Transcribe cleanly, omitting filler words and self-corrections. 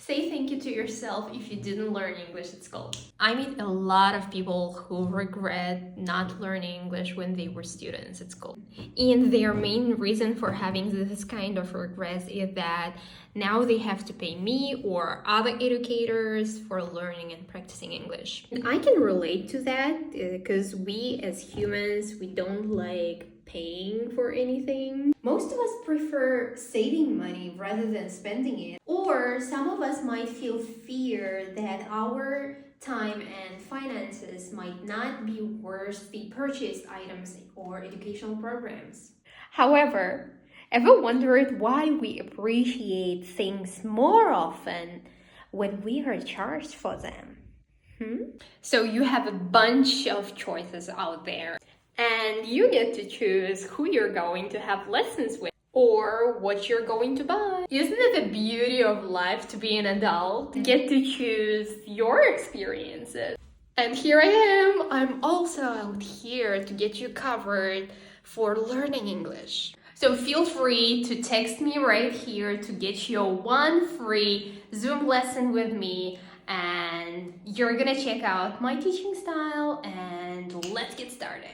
Say thank you to yourself if you didn't learn English at school. I meet a lot of people who regret not learning English when they were students at school. And their main reason for having this kind of regrets is that now they have to pay me or other educators for learning and practicing English. And I can relate to that because we as humans, we don't like paying for anything. Most of us prefer saving money rather than spending it. Or some of us might feel fear that our time and finances might not be worth the purchased items or educational programs. However, ever wondered why we appreciate things more often when we are charged for them? So you have a bunch of choices out there, and you get to choose who you're going to have lessons with or what you're going to buy. Isn't it the beauty of life to be an adult? Get to choose your experiences. And here I am. I'm also out here to get you covered for learning English. So feel free to text me right here to get your one free Zoom lesson with me, and you're gonna check out my teaching style, and let's get started.